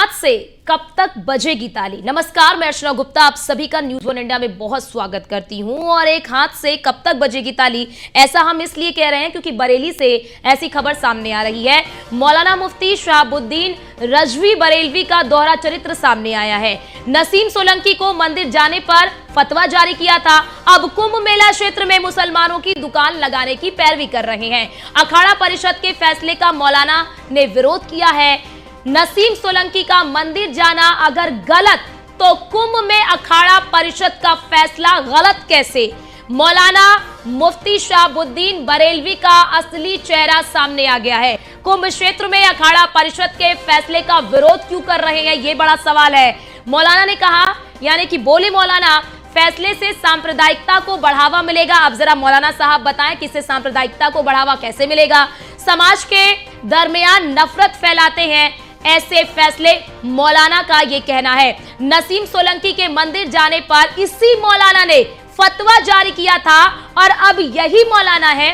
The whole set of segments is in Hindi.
हाथ से कब तक बजेगी ताली। नमस्कार, मैं अर्चना गुप्ता आप सभी का न्यूज़ वन इंडिया में बहुत स्वागत करती हूं। और एक हाथ से कब तक बजेगी ताली, ऐसा हम इसलिए कह रहे हैं क्योंकि बरेली से ऐसी खबर सामने आ रही है। मौलाना मुफ्ती शहाबुद्दीन रजवी बरेलवी का दोहरा चरित्र सामने आया है। नसीम सोलंकी को मंदिर जाने पर फतवा जारी किया था, अब कुंभ मेला क्षेत्र में मुसलमानों की दुकान लगाने की पैरवी कर रहे हैं। अखाड़ा परिषद के फैसले का मौलाना ने विरोध किया है। नसीम सोलंकी का मंदिर जाना अगर गलत तो कुंभ में अखाड़ा परिषद का फैसला गलत कैसे। मौलाना मुफ्ती शहाबुद्दीन बरेलवी का असली चेहरा सामने आ गया है। कुंभ क्षेत्र में अखाड़ा परिषद के फैसले का विरोध क्यों कर रहे हैं, यह बड़ा सवाल है। मौलाना ने कहा, यानी कि बोले मौलाना, फैसले से सांप्रदायिकता को बढ़ावा मिलेगा। अब जरा मौलाना साहब बताएं कि इससे सांप्रदायिकता को बढ़ावा कैसे मिलेगा। समाज के दरमियान नफरत फैलाते हैं ऐसे फैसले, मौलाना का यह कहना है। नसीम सोलंकी के मंदिर जाने पर इसी मौलाना ने फतवा जारी किया था और अब यही मौलाना है।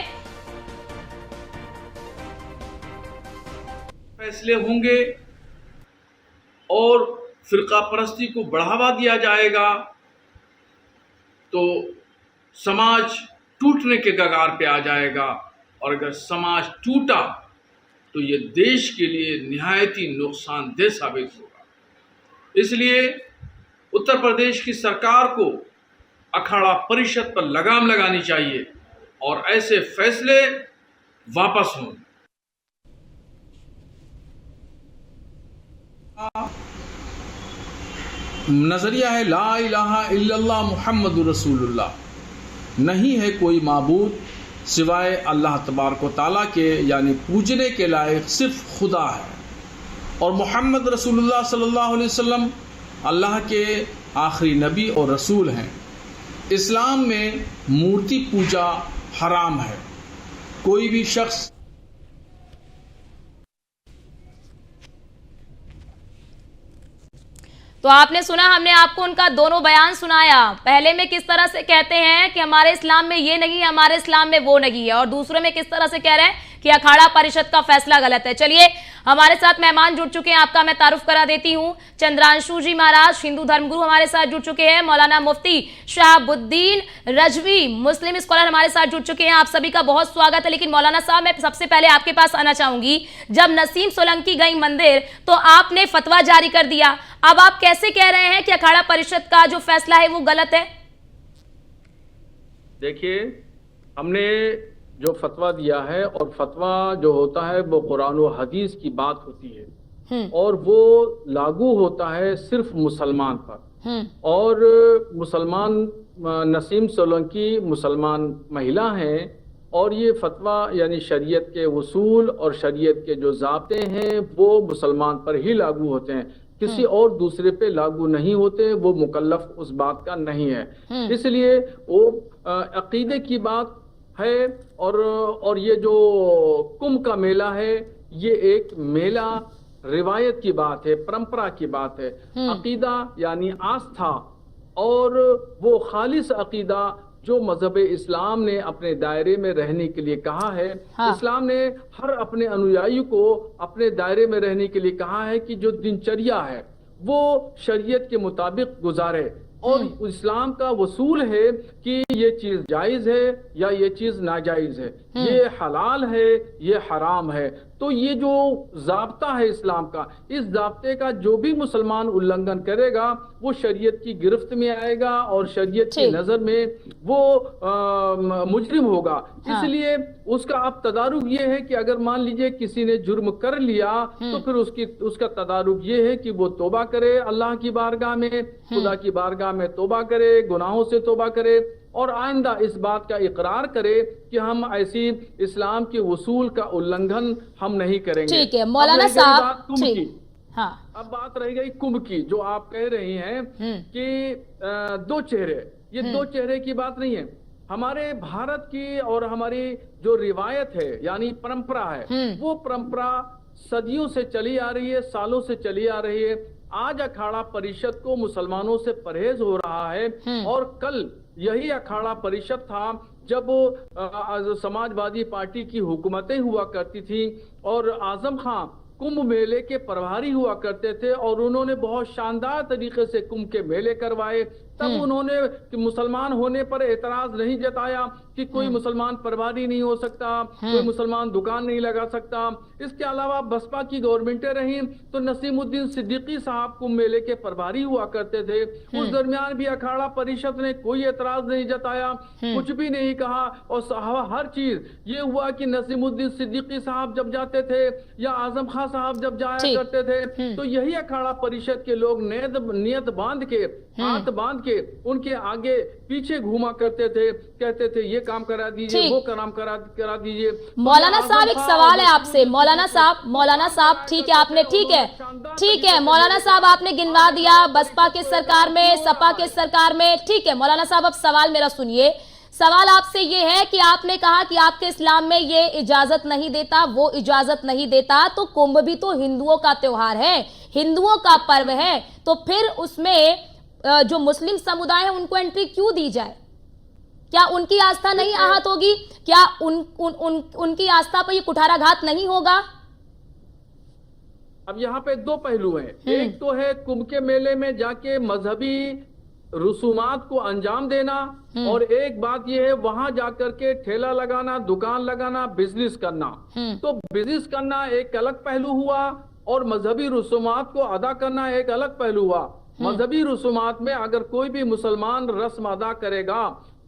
फैसले होंगे और फिरका परस्ती को बढ़ावा दिया जाएगा तो समाज टूटने के कगार पे आ जाएगा। और अगर समाज टूटा तो ये देश के लिए निहायत ही नुकसानदेह साबित होगा। इसलिए उत्तर प्रदेश की सरकार को अखाड़ा परिषद पर लगाम लगानी चाहिए और ऐसे फैसले वापस हों। नजरिया है ला इलाहा इल्लल्लाह मुहम्मदुर रसूलुल्लाह, नहीं है कोई माबूद सिवाय अल्लाह तबारक व तआला के, यानी पूजने के लायक सिर्फ खुदा है। और मोहम्मद रसूलुल्लाह सल्लल्लाहु अलैहि वसल्लम अल्लाह के आखिरी नबी और रसूल हैं। इस्लाम में मूर्ति पूजा हराम है। कोई भी शख्स तो आपने सुना, हमने आपको उनका दोनों बयान सुनाया। पहले में किस तरह से कहते हैं कि हमारे इस्लाम में ये नहीं है, हमारे इस्लाम में वो नहीं है, और दूसरे में किस तरह से कह रहे हैं कि अखाड़ा परिषद का फैसला गलत है। चलिए, हमारे साथ मेहमान जुड़ चुके हैं, आपका मैं तारुफ करा देती हूं। चंद्रांशु जी महाराज हिंदू धर्मगुरु हमारे साथ जुड़ चुके हैं। मौलाना मुफ्ती शहाबुद्दीन रजवी मुस्लिम स्कॉलर हमारे साथ जुड़ चुके हैं। आप सभी का बहुत स्वागत है। लेकिन मौलाना साहब, मैं सबसे पहले आपके पास आना चाहूंगी। जब नसीम सोलंकी गई मंदिर तो आपने फतवा जारी कर दिया, अब आप कैसे कह रहे हैं कि अखाड़ा परिषद का जो फैसला है वो गलत है? देखिए, हमने जो फतवा दिया है, और फतवा जो होता है वो कुरान और हदीस की बात होती है और वो लागू होता है सिर्फ मुसलमान पर। और मुसलमान नसीम सोलंकी मुसलमान महिला हैं और ये फतवा यानी शरीयत के उसूल और शरीयत के जो ज़ाब्ते हैं वो मुसलमान पर ही लागू होते हैं, किसी और दूसरे पे लागू नहीं होते। वो मुकल्लफ उस बात का नहीं है। इसलिए वो अकीदे की बात है। और ये जो कुंभ का मेला है, ये एक मेला रिवायत की बात है, परंपरा की बात है। अकीदा यानी आस्था, और वो खालिस अकीदा जो मजहब इस्लाम ने अपने दायरे में रहने के लिए कहा है। इस्लाम ने हर अपने अनुयायी को अपने दायरे में रहने के लिए कहा है कि जो दिनचर्या है वो शरीयत के मुताबिक गुजारे। और इस्लाम का वसूल है कि ये चीज जायज है या ये चीज नाजायज है, ये हलाल है, ये हराम है। तो ये जो ज़ाब्ता है इस्लाम का, इस ज़ाब्ते का जो भी मुसलमान उल्लंघन करेगा वो शरीयत की गिरफ्त में आएगा और शरीयत की नज़र में वो मुजरिम होगा। इसलिए उसका अब तदारुक ये है कि अगर मान लीजिए किसी ने जुर्म कर लिया तो फिर उसका तदारुक ये है कि वो तौबा करे अल्लाह की बारगाह में, खुदा की बारगाह में तौबा करे, गुनाहों से तौबा करे और आइंदा इस बात का इकरार करे कि हम ऐसी इस्लाम के उसूल का उल्लंघन हम नहीं करेंगे। ठीक है मौलाना साहब, हाँ, अब बात रह गई कुंभ की, जो आप कह रही हैं कि दो चेहरे, ये दो चेहरे की बात नहीं है। हमारे भारत की और हमारी जो रिवायत है यानी परंपरा है, वो परंपरा सदियों से चली आ रही है, सालों से चली आ रही है। आज अखाड़ा परिषद को मुसलमानों से परहेज हो रहा है और कल यही अखाड़ा परिषद था जब समाजवादी पार्टी की हुकूमतें हुआ करती थी और आजम खां कुंभ मेले के प्रभारी हुआ करते थे और उन्होंने बहुत शानदार तरीके से कुंभ के मेले करवाए। तब उन्होंने कि मुसलमान होने पर एतराज नहीं जताया कि कोई मुसलमान प्रभारी नहीं हो सकता, कोई मुसलमान दुकान नहीं लगा सकता। इसके अलावा बसपा की गवर्नमेंटें रही तो नसीमुद्दीन सिद्दीकी साहब कुंभ मेले के प्रभारी हुआ करते थे। उस दरमियान भी अखाड़ा परिषद ने कोई एतराज नहीं जताया, कुछ भी नहीं कहा। और हर चीज ये हुआ कि नसीमुद्दीन सिद्दीकी साहब जब जाते थे या आजम खां साहब जब जाया करते थे तो यही अखाड़ा परिषद के लोग नियत बांध के, हाथ बांध के उनके आगे पीछे घूमा करते थे, कहते थे ये काम करा दीजिए, वो काम करा दीजिए। मौलाना साहब एक सवाल है आपसे। मौलाना साहब ठीक है, आपने ठीक है मौलाना साहब आपने गिनवा दिया बसपा के सरकार में, सपा के सरकार में, ठीक है मौलाना साहब अब सवाल मेरा सुनिए। सवाल आपसे ये है कि आपने कहा कि आपके इस्लाम में ये इजाजत नहीं देता, वो इजाजत नहीं देता, तो कुंभ भी तो हिंदुओं का त्योहार है, हिंदुओं का पर्व है, तो फिर उसमें जो मुस्लिम समुदाय है उनको एंट्री क्यों दी जाए? क्या उनकी आस्था नहीं आहत होगी? क्या उनकी आस्था पर ये कुठाराघात नहीं होगा? अब यहाँ पे दो पहलू हैं। एक तो है कुंभ के मेले में जाके मजहबी रसूमात को अंजाम देना, और एक बात यह है वहां जाकर के ठेला लगाना, दुकान लगाना, बिजनेस करना। तो बिजनेस करना एक अलग पहलू हुआ और मजहबी रसूमात को अदा करना एक अलग पहलू हुआ। मजहबी रसूमात में अगर कोई भी मुसलमान रस्म अदा करेगा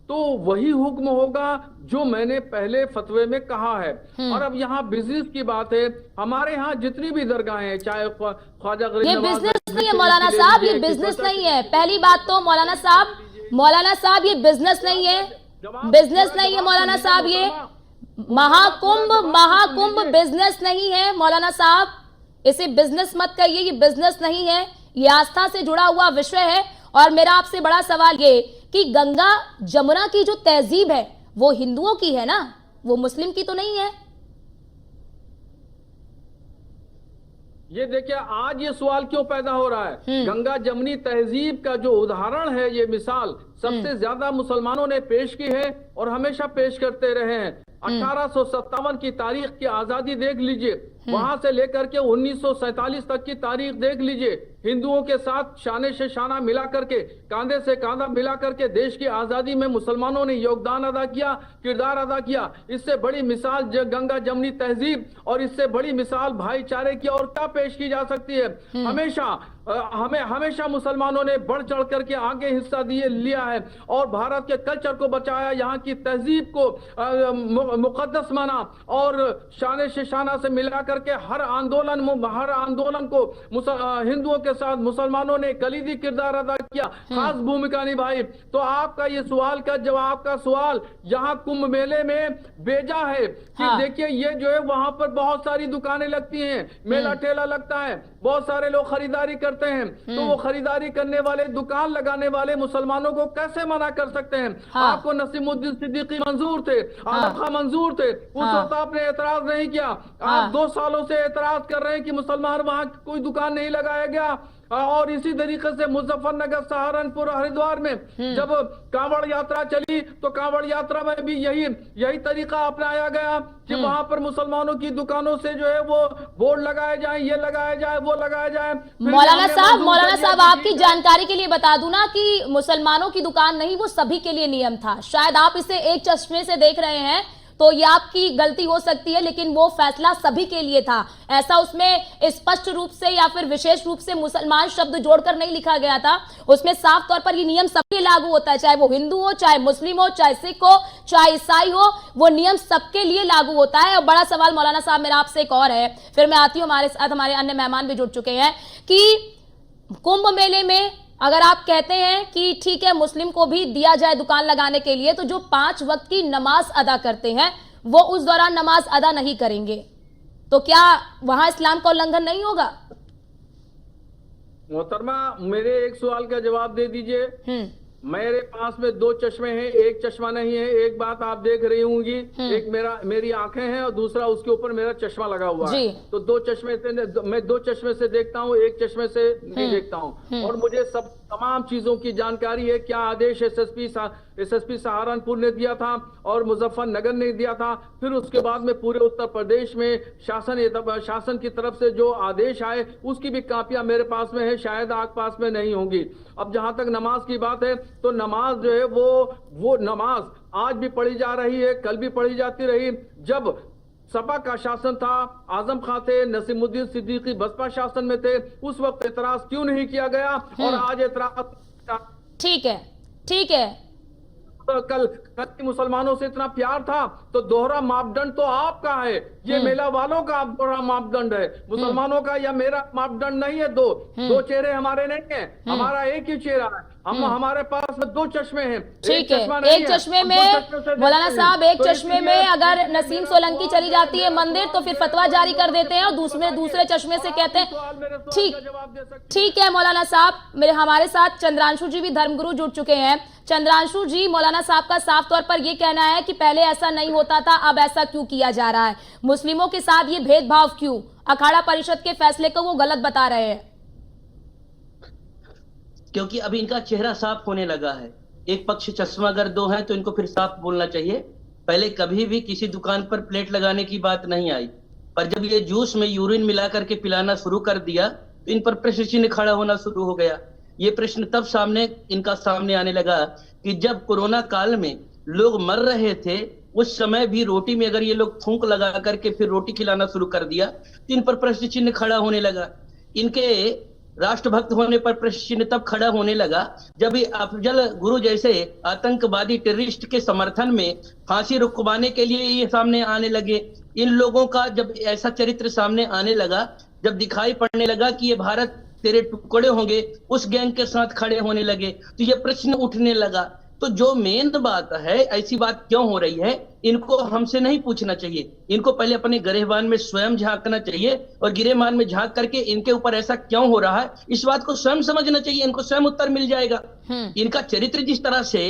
तो वही हुक्म होगा जो मैंने पहले फतवे में कहा है। और अब यहाँ बिजनेस की बात है, हमारे यहाँ जितनी भी दरगाहें हैं, चाहे ख्वाजा ये बिजनेस नहीं है मौलाना साहब, ये बिजनेस नहीं है। पहली बात तो मौलाना साहब ये बिजनेस नहीं है, बिजनेस नहीं है मौलाना साहब। ये महाकुंभ बिजनेस नहीं है मौलाना साहब, इसे बिजनेस मत कहिए, ये बिजनेस नहीं है, ये आस्था से जुड़ा हुआ विषय है। और मेरा आपसे बड़ा सवाल ये कि गंगा जमुना की जो तहजीब है वो हिंदुओं की है ना, वो मुस्लिम की तो नहीं है। ये देखिए आज ये सवाल क्यों पैदा हो रहा है। गंगा जमुनी तहजीब का जो उदाहरण है, ये मिसाल सबसे ज्यादा मुसलमानों ने पेश की है और हमेशा पेश करते रहे हैं। 1857 की तारीख की आजादी देख लीजिए, वहां से लेकर के 1947 तक की तारीख देख लीजिए। हिंदुओं के साथ शाने से शाना मिला करके, कांधे से कांधा मिला करके देश की आजादी में मुसलमानों ने योगदान अदा किया, किरदार अदा किया। इससे बड़ी मिसाल गंगा जमुनी तहजीब और इससे बड़ी मिसाल भाईचारे की और क्या पेश की जा सकती है। हमेशा मुसलमानों ने बढ़ चढ़ करके आगे हिस्सा लिया है और भारत के कल्चर को बचाया, यहाँ की तहजीब को मुकद्दस माना और शाने से शाना से मिला करके हर आंदोलन को हिंदुओं के साथ मुसलमानों ने कलीदी किरदार अदा किया, खास भूमिका निभाई। तो आपका ये सवाल का जवाब का सवाल यहाँ कुंभ मेले में भेजा है कि देखिए ये जो है वहां पर बहुत सारी दुकानें लगती हैं, मेला ठेला लगता है, बहुत सारे लोग खरीदारी करते हैं, तो वो खरीदारी करने वाले, दुकान लगाने वाले मुसलमानों को कैसे मना कर सकते हैं? आपको नसीमुद्दीन सिद्दीकी मंजूर थे, आजम खां मंजूर थे, उस वक्त आपने एतराज नहीं किया। आप 2 सालों से एतराज कर रहे हैं कि मुसलमान वहां कोई दुकान नहीं लगाया गया। और इसी तरीके से मुजफ्फरनगर, सहारनपुर, हरिद्वार में जब कांवड़ यात्रा चली तो कांवड़ यात्रा में भी यही तरीका अपनाया गया कि वहां पर मुसलमानों की दुकानों से जो है वो बोर्ड लगाए जाए, ये लगाया जाए, वो लगाया जाए। मौलाना साहब आपकी जानकारी के लिए बता दूं ना कि मुसलमानों की दुकान नहीं, वो सभी के लिए नियम था। शायद आप इसे एक चश्मे से देख रहे हैं तो ये आपकी गलती हो सकती है, लेकिन वो फैसला सभी के लिए था। ऐसा उसमें स्पष्ट रूप से या फिर विशेष रूप से मुसलमान शब्द जोड़कर नहीं लिखा गया था, उसमें साफ तौर पर ये नियम सबके लागू होता है, चाहे वो हिंदू हो, चाहे मुस्लिम हो, चाहे सिख हो, चाहे ईसाई हो, वो नियम सबके लिए लागू होता है। और बड़ा सवाल मौलाना साहब मेरा आपसे एक और है, फिर मैं आती हूँ, हमारे साथ हमारे अन्य मेहमान भी जुड़ चुके हैं, कि कुंभ मेले में अगर आप कहते हैं कि ठीक है मुस्लिम को भी दिया जाए दुकान लगाने के लिए, तो जो 5 वक्त की नमाज अदा करते हैं वो उस दौरान नमाज अदा नहीं करेंगे, तो क्या वहां इस्लाम का उल्लंघन नहीं होगा? मोहतरमा मेरे एक सवाल का जवाब दे दीजिए। मेरे पास में 2 चश्मे हैं, एक चश्मा नहीं है। एक बात आप देख रही होंगी, एक मेरी आंखें हैं और दूसरा उसके ऊपर मेरा चश्मा लगा हुआ है। तो 2 चश्मे से मैं 2 चश्मे से देखता हूँ, एक चश्मे से नहीं देखता हूँ। और मुझे तमाम चीजों की जानकारी है। क्या आदेश SSP एसएसपी सहारनपुर ने दिया था और मुजफ्फरनगर ने दिया था। फिर उसके बाद में पूरे उत्तर प्रदेश में शासन की तरफ से जो आदेश आए उसकी भी कापियां मेरे पास में है, शायद आपके पास में नहीं होंगी। अब जहां तक नमाज की बात है तो नमाज जो है वो नमाज आज भी पढ़ी जा रही है, कल भी पढ़ी जाती रही। जब सपा का शासन था, आजम खां थे, नसीमुद्दीन सिद्दीकी बसपा शासन में थे, उस वक्त एतराज क्यों नहीं किया गया और आज एतराज। ठीक है, ठीक है। कल मुसलमानों से इतना प्यार था तो दोहरा मापदंड तो आपका है, ये मेला वालों का दोहरा मापदंड है, मुसलमानों का या मेरा मापदंड नहीं है। दो चेहरे हमारे नहीं है, हमारा एक ही चेहरा है। हमारे पास में दो चश्मे हैं। ठीक है, एक चश्मे में मौलाना साहब, एक चश्मे में अगर नसीम सोलंकी चली जाती है मंदिर तो फिर फतवा जारी कर देते हैं और दूसरे चश्मे से कहते हैं। ठीक है मौलाना साहब, हमारे साथ चंद्रांशु जी भी धर्मगुरु जुड़ चुके हैं। चंद्रांशु जी, मौलाना साहब का साफ तौर पर यह कहना है कि पहले ऐसा नहीं होता था, अब ऐसा क्यों किया जा रहा है? मुस्लिमों के साथ ये भेदभाव क्यों? अखाड़ा परिषद के फैसले को वो गलत बता रहे हैं। क्योंकि अभी इनका चेहरा साफ होने लगा है। एक पक्ष चश्मा अगर दो है तो इनको फिर साफ बोलना चाहिए। पहले कभी भी किसी दुकान पर प्लेट लगाने की बात नहीं आई, पर जब ये जूस में यूरिन मिला करके पिलाना शुरू कर दिया तो इन पर प्रश्न चिन्ह खड़ा होना शुरू हो गया। ये प्रश्न तब इनका सामने आने लगा कि जब कोरोना काल में लोग मर रहे थे उस समय भी रोटी में अगर ये लोग थूक लगा करके फिर रोटी खिलाना शुरू कर दिया तो इन पर प्रश्न चिन्ह खड़ा होने लगा। इनके राष्ट्रभक्त होने पर प्रश्न चिन्ह तब खड़ा होने लगा जब अफजल गुरु जैसे आतंकवादी टेररिस्ट के समर्थन में फांसी रुकवाने के लिए ये सामने आने लगे। इन लोगों का जब ऐसा चरित्र सामने आने लगा, जब दिखाई पड़ने लगा कि ये भारत तेरे टुकड़े होंगे, उस गैंग के साथ खड़े होने लगे तो ये प्रश्न उठने लगा। तो जो मेन बात है, ऐसी बात क्यों हो रही है, इनको हमसे नहीं पूछना चाहिए। इनको पहले अपने गिरेबान में स्वयं झांकना चाहिए और गिरेबान में झांक करके इनके ऊपर ऐसा क्यों हो रहा है इस बात को स्वयं समझना चाहिए। इनको स्वयं उत्तर मिल जाएगा। इनका चरित्र जिस तरह से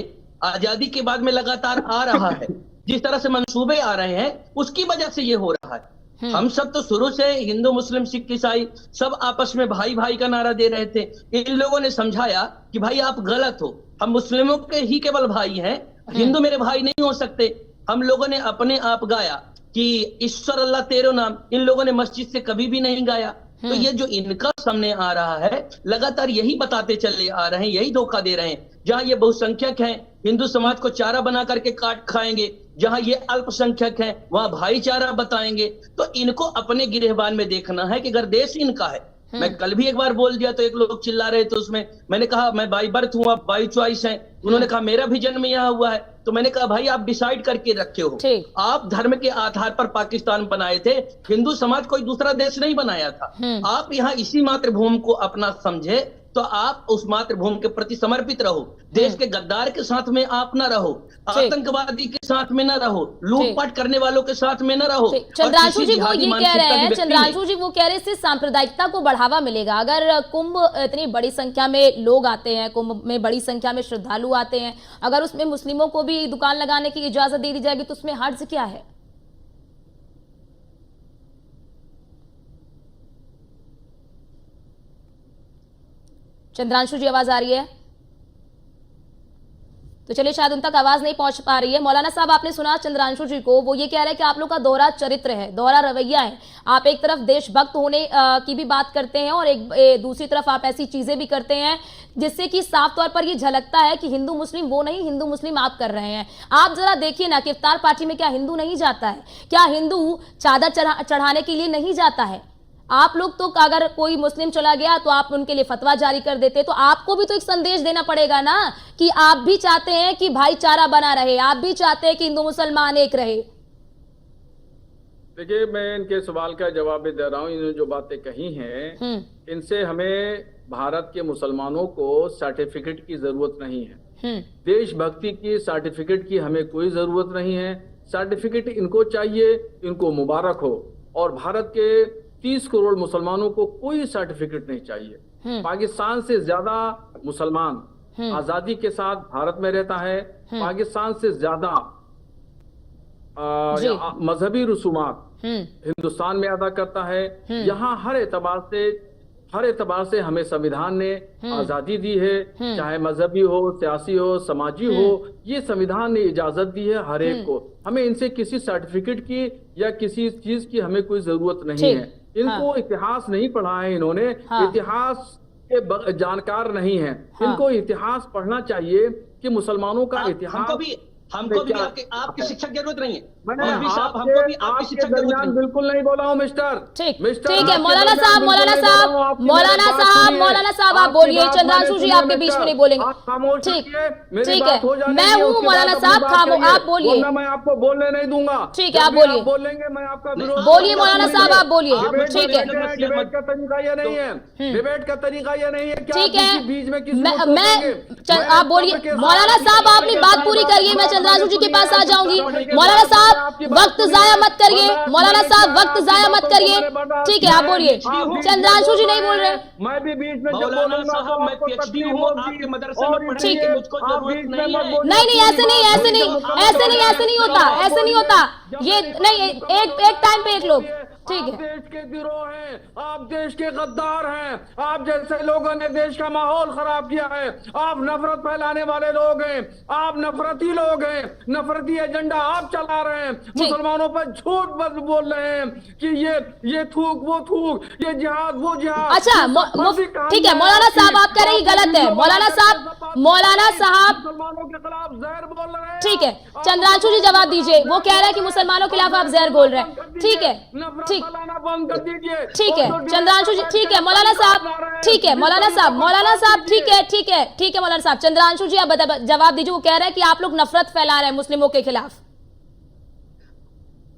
आजादी के बाद में लगातार आ रहा है, जिस तरह से मंसूबे आ रहे हैं, उसकी वजह से ये हो रहा है। हम सब तो शुरू से हिंदू मुस्लिम सिख ईसाई सब आपस में भाई भाई का नारा दे रहे थे। इन लोगों ने समझाया कि भाई आप गलत हो, हम मुस्लिमों के ही केवल भाई हैं, हिंदू मेरे भाई नहीं हो सकते। हम लोगों ने अपने आप गाया कि ईश्वर अल्लाह तेरो नाम, इन लोगों ने मस्जिद से कभी भी नहीं गाया। तो ये जो इनका सामने आ रहा है लगातार यही बताते चले आ रहे हैं, यही धोखा दे रहे हैं। जहां ये बहुसंख्यक हैं हिंदू समाज को चारा बना करके काट खाएंगे, जहां ये अल्पसंख्यक हैं वहां भाईचारा बताएंगे। तो इनको अपने गिरेबान में देखना है कि अगर देश इनका है। मैं कल भी एक बार बोल दिया तो एक लोग चिल्ला रहे थे, उसमें मैंने कहा मैं बाई बर्थ हूं, आप बाई चॉइस हैं। उन्होंने कहा मेरा भी जन्म यहाँ हुआ है। तो मैंने कहा भाई आप डिसाइड करके रखे हो, आप धर्म के आधार पर पाकिस्तान बनाए थे, हिंदू समाज कोई दूसरा देश नहीं बनाया था। आप यहाँ इसी मातृभूमि को अपना समझे तो आप उस मातृभूमि के प्रति समर्पित रहो। देश के गद्दार के साथ में आप न रहो, आतंकवादी के साथ में न रहो, लूटपाट करने वालों के साथ में न रहो। चंद्रांशु जी वो ये कह रहे हैं, चंद्रांशु जी वो कह रहे हैं इससे सांप्रदायिकता को बढ़ावा मिलेगा। अगर कुंभ इतनी बड़ी संख्या में लोग आते हैं, कुंभ में बड़ी संख्या में श्रद्धालु आते हैं, अगर उसमें मुस्लिमों को भी दुकान लगाने की इजाजत दे दी जाएगी तो उसमें हर्ज क्या है? चंद्रांशु जी आवाज आ रही है? तो चलिए शायद उन तक आवाज नहीं पहुंच पा रही है। मौलाना साहब आपने सुना चंद्रांशु जी को, वो ये कह रहे हैं कि आप लोग का दोहरा चरित्र है, दोहरा रवैया है। आप एक तरफ देशभक्त होने की भी बात करते हैं और एक दूसरी तरफ आप ऐसी चीजें भी करते हैं जिससे कि साफ तौर पर ये झलकता है कि हिंदू मुस्लिम वो नहीं, हिंदू मुस्लिम आप कर रहे हैं। आप जरा देखिए ना कि इफ्तार पार्टी में क्या हिंदू नहीं जाता है? क्या हिंदू चादर चढ़ाने के लिए नहीं जाता है? आप लोग तो अगर कोई मुस्लिम चला गया तो आप उनके लिए फतवा जारी कर देते, तो आपको भी तो एक संदेश देना पड़ेगा ना कि आप भी चाहते हैं कि भाईचारा बना रहे, आप भी चाहते हैं कि हिंदू मुसलमान एक रहे। देखिए मैं इनके सवाल का जवाब दे रहा हूँ। इन्होंने जो बातें कही हैं इनसे हमें भारत के मुसलमानों को सर्टिफिकेट की जरूरत नहीं है, देशभक्ति की सर्टिफिकेट की हमें कोई जरूरत नहीं है। सर्टिफिकेट इनको चाहिए, इनको मुबारक हो। और भारत के 30 करोड़ मुसलमानों को कोई सर्टिफिकेट नहीं चाहिए। पाकिस्तान से ज्यादा मुसलमान आजादी के साथ भारत में रहता है, पाकिस्तान से ज्यादा मजहबी रसूमात हिंदुस्तान में अदा करता है। यहाँ हर एतबार से हर एतबार से हमें संविधान ने आजादी दी है, चाहे मजहबी हो, सियासी हो, समाजी हो, ये संविधान ने इजाजत दी है हर एक को। हमें इनसे किसी सर्टिफिकेट की या किसी चीज की हमें कोई जरूरत नहीं है। इनको इतिहास नहीं पढ़ा है इन्होंने, इतिहास के जानकार नहीं है। इनको इतिहास पढ़ना चाहिए कि मुसलमानों का इतिहास। हमको भी आपकी शिक्षा की जरूरत नहीं है। हमको भी आपकी शिक्षा की जरूरत नहीं। बिल्कुल नहीं बोला हूँ मिस्टर। ठीक है मौलाना साहब आप बोलिए। चंद्रांशु जी आपके बीच में नहीं बोलेंगे। ठीक है मैं हूँ मौलाना साहब, आप बोलिए। मैं आपको बोलने नहीं दूंगा। ठीक है आप बोलिए। बोलेंगे मैं आपका विरोध। बोलिए मौलाना साहब आप बोलिए। ठीक है डिबेट का तरीका ये नहीं है, डिबेट का तरीका ये नहीं है। ठीक है बीच में आप बोलिए मौलाना साहब, आप अपनी बात पूरी करिए, मैं चंद्रांशु जी के पास आ जाऊंगी। मौलाना साहब वक्त जाया मत करिए, मौलाना साहब वक्त जाया मत करिए। ठीक है आप बोलिए। चंद्रांशु जी नहीं बोल रहे। मैं भी बीच में मौलाना साहब मैं PhD हूँ, आपके मदरसे में पढ़ने की मुझको जरूरत नहीं है। नहीं ऐसे नहीं होता ये नहीं। एक टाइम पे एक लोग। ठीक है। आप देश के गिरोह हैं, आप देश के गद्दार हैं, आप जैसे लोगों ने देश का माहौल खराब किया है। आप नफरत फैलाने वाले लोग हैं, आप नफरती लोग हैं, नफरती एजेंडा आप चला रहे हैं। मुसलमानों पर झूठ बस बोल रहे हैं कि ये थूक वो थूक, ये जिहाद वो जिहाद। अच्छा ठीक है मौलाना साहब आप कह रहे हैं गलत है। मौलाना साहब मुसलमानों के खिलाफ जहर बोल रहे हैं। ठीक है चंद्रांशु जी जवाब दीजिए। वो कह रहा है कि मुसलमानों के खिलाफ आप जहर बोल रहे हैं। ठीक है बंद कर दीजिए। ठीक है चंद्रांशु जी। ठीक है मौलाना साहब। ठीक है मौलाना साहब ठीक है मौलाना साहब। चंद्रांशु जी आप जवाब दीजिए। वो कह रहे हैं कि आप लोग नफरत फैला रहे हैं मुस्लिमों के खिलाफ।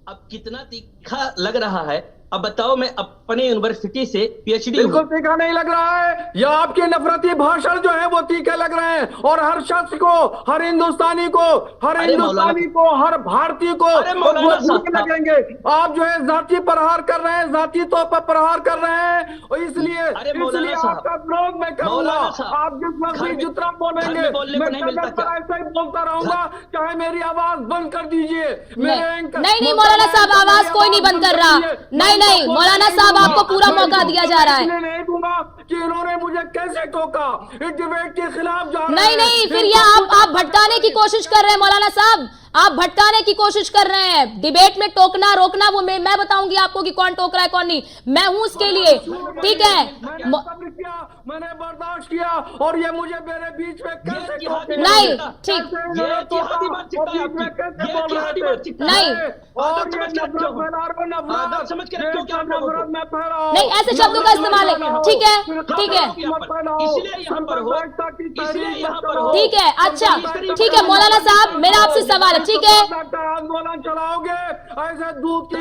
अब कितना तीखा लग रहा है। अब बताओ, मैं अपने यूनिवर्सिटी से PhD बिल्कुल तीखा नहीं लग रहा है। या आपके नफरती भाषण जो है वो तीखे लग रहे हैं। और हर शख्स को, हर हिंदुस्तानी को, हर भारतीय को लगेंगे। आप जो है जाति प्रहार कर रहे हैं, जाति तौर पर प्रहार कर रहे हैं। और इसलिए आपका विरोध मैं करूंगा। आप जिस वक्त भी जितना बोलेंगे मैं ऐसा ही बोलता रहूंगा, चाहे मेरी आवाज बंद कर दीजिए। नहीं मौलाना साहब आवाज कोई नहीं बंद कर रहा। नहीं मौलाना साहब आपको पूरा मौका दिया जा रहा है। नहीं दूंगा कि इन्होंने मुझे कैसे टोका, इस डिबेट के खिलाफ जा रहे हैं। नहीं फिर ये आप भटकाने की कोशिश कर रहे हैं मौलाना साहब, आप भटकाने की कोशिश कर रहे हैं। डिबेट में टोकना रोकना वो मैं बताऊंगी आपको कि कौन टोक रहा है कौन नहीं। मैं हूं उसके लिए। ठीक है मैंने बर्दाश्त किया और ये मुझे मेरे बीच में कैसे नहीं ठीक नहीं ऐसे शब्दों का इस्तेमाल है। ठीक है अच्छा ठीक है मौलाना साहब मेरा आपसे सवाल है। ठीक है आंदोलन चलाओगे, ऐसे दूध की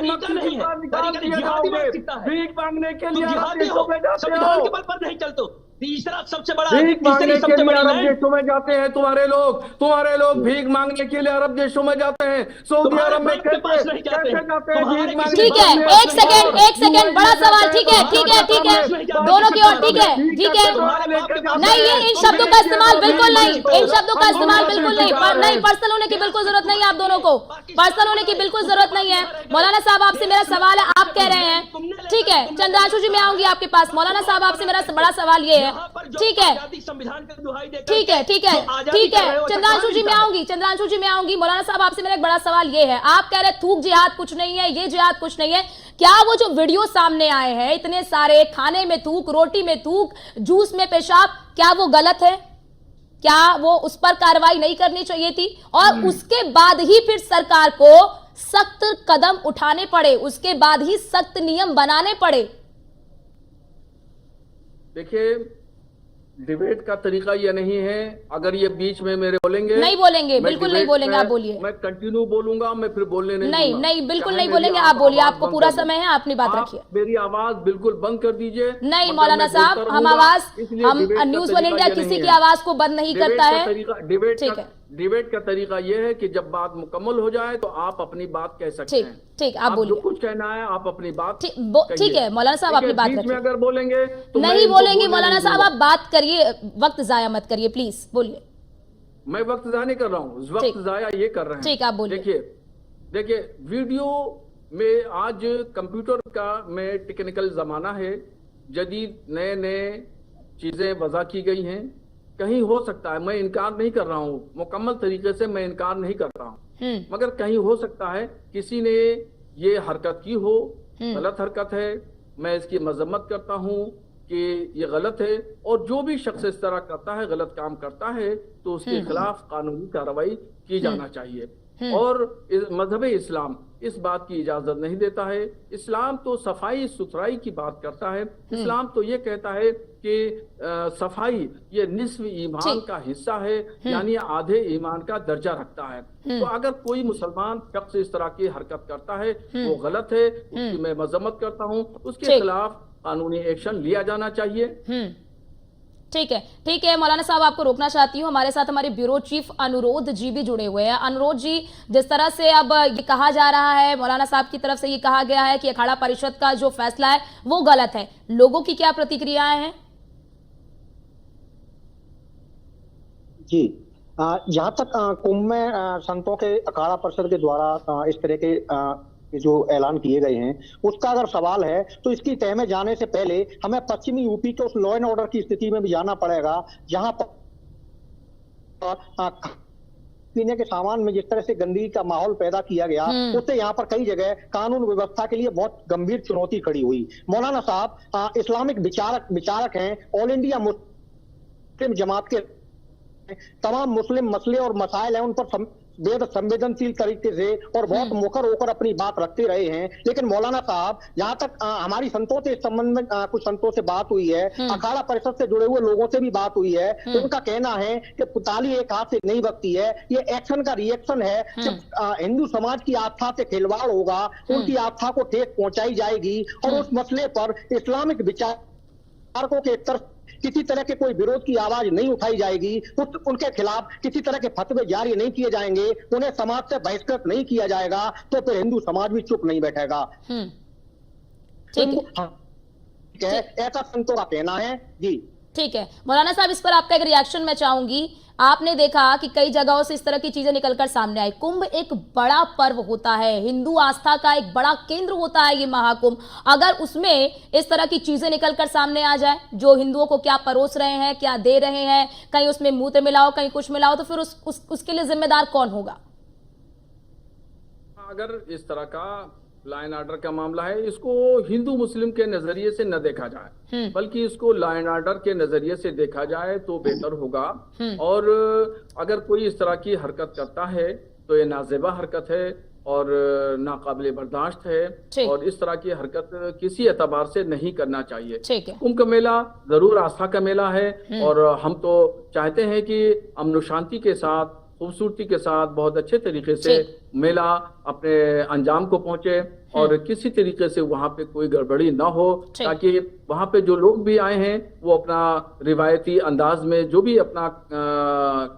भीख मांगने के लिए संविधान के बल पर नहीं चलते। तीसरा सबसे बड़ा भीख मांगने के लिए अरब देशों में जाते हैं तुम्हारे लोग भीख मांगने के लिए अरब देशों में जाते हैं। सऊदी अरब में कैसे जाते हैं? ठीक है एक सेकंड बड़ा सवाल। ठीक है दोनों की ओर। ठीक है नहीं ये इन शब्दों का इस्तेमाल बिल्कुल नहीं, नहीं पर्सनल होने की बिल्कुल जरूरत नहीं है। आप दोनों को पर्सनल होने की बिल्कुल जरूरत नहीं है। मौलाना साहब आपसे मेरा सवाल है, आप कह रहे हैं। ठीक है चंद्रांशु जी मैं आऊंगी आपके पास। मौलाना साहब आपसे मेरा बड़ा सवाल ये है। ठीक है चंद्रांशु जी मैं आऊंगी। मौलाना साहब आपसे मेरा एक बड़ा सवाल ये है। आप कह रहे थूक जिहाद कुछ नहीं है, ये जिहाद कुछ नहीं है। क्या वो जो वीडियो सामने आए हैं इतने सारे, खाने में थूक, रोटी में थूक, जूस में पेशाब, क्या वो गलत है? क्या वो उस पर कार्रवाई नहीं करनी चाहिए थी? और उसके बाद ही फिर सरकार को सख्त कदम उठाने पड़े, उसके बाद ही सख्त नियम बनाने पड़े। देखिए डिबेट का तरीका ये नहीं है। अगर ये बीच में मेरे बोलेंगे नहीं बोलेंगे, बिल्कुल नहीं बोलेंगे। आप बोलिए। मैं कंटिन्यू बोलूंगा, मैं फिर बोलने नहीं बिल्कुल नहीं बोलेंगे। आप बोलिए, आपको पूरा समय है, अपनी बात रखिए। मेरी आवाज बिल्कुल बंद कर दीजिए। नहीं मौलाना साहब हम न्यूज़ 1 इंडिया किसी की आवाज को बंद नहीं करता है। ठीक है डिबेट का तरीका यह है कि जब बात मुकम्मल हो जाए तो आप अपनी बात कह सकते हैं। ठीक आप बोलिए। जो कुछ कहना है आप अपनी बात ठीक है मौलाना साहब अपनी बात रखिए। अगर बोलेंगे तो नहीं बोलेंगे मौलाना साहब, आप बात करिए, वक्त जाया मत करिए प्लीज, बोलिए। मैं वक्त जाया नहीं कर रहा हूँ, वक्त जाया ये कर रहे हैं। ठीक आप बोलिए। देखिए वीडियो में आज कंप्यूटर का में टेक्निकल जमाना है। जदीद नए नए चीज़ें वज़ा की गई हैं। कहीं हो सकता है, मैं इनकार नहीं कर रहा हूँ, मुकम्मल तरीके से मैं इनकार नहीं कर रहा हूँ, मगर कहीं हो सकता है किसी ने ये हरकत की हो, गलत हरकत है, मैं इसकी मजम्मत करता हूँ कि ये गलत है। और जो भी शख्स इस तरह करता है, गलत काम करता है, तो उसके खिलाफ कानूनी कार्रवाई की जाना चाहिए। और मजहब इस्लाम इस बात की इजाजत नहीं देता है। इस्लाम तो सफाई सुथराई की बात करता है। इस्लाम तो ये कहता है कि सफाई ये निस्फ ईमान का हिस्सा है, यानी आधे ईमान का दर्जा रखता है। तो अगर कोई मुसलमान शख्स इस तरह की हरकत करता है वो गलत है, उसकी मैं मजम्मत करता हूँ, उसके खिलाफ कानूनी एक्शन लिया जाना चाहिए। ठीक है मौलाना साहब, आपको रोकना चाहती हूँ। हमारे साथ हमारे ब्यूरो चीफ अनुरोध जी भी जुड़े हुए हैं। अनुरोध जी, जिस तरह से अब ये कहा जा रहा है, मौलाना साहब की तरफ से ये कहा गया है कि अखाड़ा परिषद का जो फैसला है वो गलत है, लोगों की क्या प्रतिक्रियाएं हैं? जी, जहाँ तक कुंभ में संतों के अखाड़ा परिषद के द्वारा इस तरह के जो ऐलान किए गए हैं उसका अगर सवाल है तो इसकी तह में जाने से पहले हमें पश्चिमी यूपी के उस लॉ एंड ऑर्डर की स्थिति में भी जाना पड़ेगा, जहां पर पीने के सामान में जिस तरह से गंदगी का माहौल पैदा किया गया, उससे यहाँ पर कई जगह कानून व्यवस्था के लिए बहुत गंभीर चुनौती खड़ी हुई। मौलाना साहब इस्लामिक विचारक हैं, ऑल इंडिया मुस्लिम जमात के तमाम मुस्लिम मसले और मसाइल हैं उन पर बेहद संवेदनशील तरीके से और बहुत मुखर होकर अपनी बात रखते रहे हैं। लेकिन मौलाना साहब, जहाँ तक हमारी संतों से इस संबंध में कुछ संतों से बात हुई है, अखाड़ा परिषद से जुड़े हुए लोगों से भी बात हुई है, तो उनका कहना है कि पुताली एक हाथ से नहीं बकती है, ये एक्शन का रिएक्शन है। हिंदू समाज की आस्था से खिलवाड़ होगा, उनकी आस्था को ठेस पहुंचाई जाएगी और उस मसले पर इस्लामिक विचारकों के तरफ किसी तरह के कोई विरोध की आवाज नहीं उठाई जाएगी, उनके खिलाफ किसी तरह के फतवे जारी नहीं किए जाएंगे, उन्हें समाज से बहिष्कृत नहीं किया जाएगा, तो फिर हिंदू समाज भी चुप नहीं बैठेगा। ठीक है, ऐसा संतों का कहना है। जी ठीक है मौलाना साहब, इस पर आपका एक रिएक्शन मैं चाहूंगी। आपने देखा कि कई जगहों से इस तरह की चीजें निकलकर सामने आई। कुंभ एक बड़ा पर्व होता है, हिंदू आस्था का एक बड़ा केंद्र होता है ये महाकुंभ। अगर उसमें इस तरह की चीजें निकलकर सामने आ जाए, जो हिंदुओं को क्या परोस रहे हैं, क्या दे रहे हैं, कहीं उसमें मूत्र मिलाओ, कहीं कुछ मिलाओ, तो फिर उसके लिए जिम्मेदार कौन होगा? अगर इस तरह का लॉ एंड ऑर्डर का मामला है, इसको हिंदू मुस्लिम के नजरिए से न देखा जाए, बल्कि इसको लॉ एंड ऑर्डर के नजरिए से देखा जाए तो बेहतर होगा। और अगर कोई इस तरह की हरकत करता है तो ये नाजेबा हरकत है और नाकाबिले बर्दाश्त है, और इस तरह की हरकत किसी एतबार से नहीं करना चाहिए। कुंभ का मेला जरूर आस्था का मेला है, और हम तो चाहते हैं कि अमन शांति के साथ, खूबसूरती के साथ, बहुत अच्छे तरीके से मेला अपने अंजाम को पहुंचे और किसी तरीके से वहां पे कोई गड़बड़ी ना हो, ताकि वहां पे जो लोग भी आए हैं वो अपना रिवायती अंदाज में जो भी अपना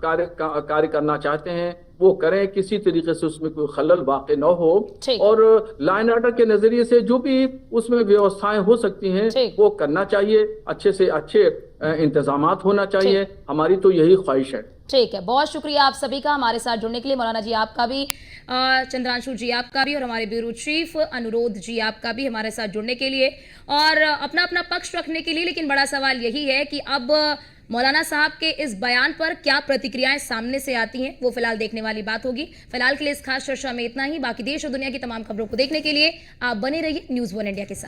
कार्य करना चाहते हैं वो करें, किसी तरीके से उसमें कोई खलल वाक़ई न हो। और लॉ एंड ऑर्डर के नजरिए से जो भी उसमें व्यवस्थाएं हो सकती हैं वो करना चाहिए, अच्छे से अच्छे इंतजामात होना चाहिए। हमारी तो यही ख्वाहिश है। ठीक है, बहुत शुक्रिया आप सभी का हमारे साथ जुड़ने के लिए। मौलाना जी आपका भी, चंद्रांशु जी आपका भी, और हमारे ब्यूरो चीफ अनुरोध जी आपका भी हमारे साथ जुड़ने के लिए और अपना अपना पक्ष रखने के लिए। लेकिन बड़ा सवाल यही है कि अब मौलाना साहब के इस बयान पर क्या प्रतिक्रियाएं सामने से आती हैं, वो फिलहाल देखने वाली बात होगी। फिलहाल के लिए इस खास चर्चा में इतना ही। बाकी देश और दुनिया की तमाम खबरों को देखने के लिए आप बने रहिए न्यूज़ 1 इंडिया के साथ।